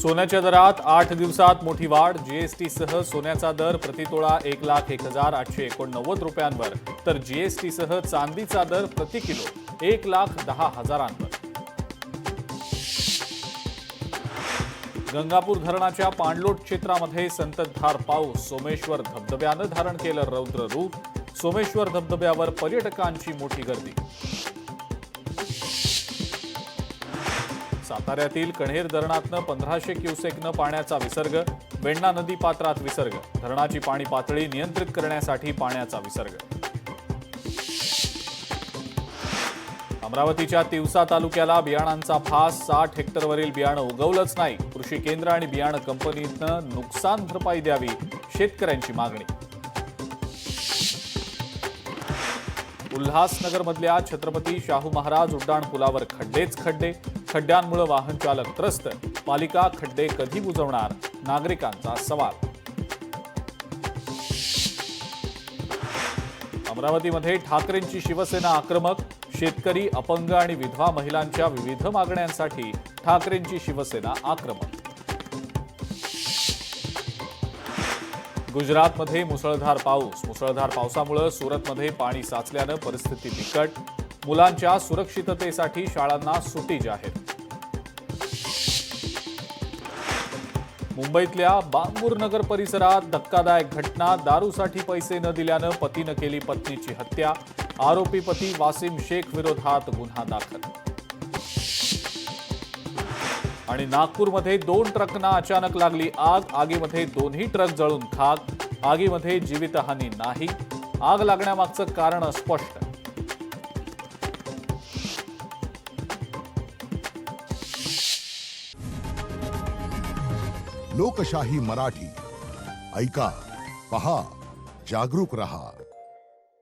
सोन्याच्या दरात 8 दिवसात मोठी वाढ। जीएसटीसह सोन्याचा दर प्रतितोळा 1,01,889 रुपयांवर, तर जीएसटीसह चांदीचा दर प्रति किलो 1,10,000वर। गंगापूर धरणाच्या पाणलोट क्षेत्रामध्ये संततधार पाऊस। सोमेश्वर धबधब्यानं धारण केलं रौद्र रूप। सोमेश्वर धबधब्यावर पर्यटकांची मोठी गर्दी। साताऱ्यातील कण्हेर धरणातनं 1500 क्युसेकनं पाण्याचा विसर्ग। वेण्णा नदी पात्रात विसर्ग। धरणाची पाणी पातळी नियंत्रित करण्यासाठी पाण्याचा विसर्ग। अमरावतीच्या तिवसा तालुक्याला बियाणांचा फास। 60 हेक्टरवरील बियाणं उगवलंच नाही। कृषी केंद्र आणि बियाणं कंपनीनं नुकसान भरपाई द्यावी, शेतकऱ्यांची मागणी। उल्हासनगरमधल्या छत्रपती शाहू महाराज उड्डाण पुलावर खड्डेच खड्डे। खड्ड्यांमुळे वाहन चालक त्रस्त। पालिका खड्डे कधी बुजवणार, नागरिकांचा सवाल। अमरावतीमध्ये ठाकरेंची शिवसेना आक्रमक। शेतकरी, अपंग आणि विधवा महिलांच्या विविध मागण्यांसाठी ठाकरेंची शिवसेना आक्रमक। गुजरातमध्ये मुसळधार पाऊस। मुसळधार पावसामुळे सुरतमध्ये पाणी साचल्यानं परिस्थिती बिकट। मुलांच्या सुरक्षिततेसाठी शाळांना सुट्टी जाहीर। मुंबईतल्या बांगूरनगर परिसरात धक्कादायक घटना। दारूसाठी पैसे न दिल्यानं पतीनं केली पत्नीची हत्या। आरोपी पती वासिम शेख विरोधात गुन्हा दाखल। आणि नागपूरमध्ये 2 ट्रकना अचानक लागली आग। आगीमध्ये दोन्ही ट्रक जळून खाक। आगीमध्ये जीवितहानी नाही। आग लागण्यामागचं कारण अस्पष्ट। लोकशाही मराठी ऐका, पहा, जागरूक रहा।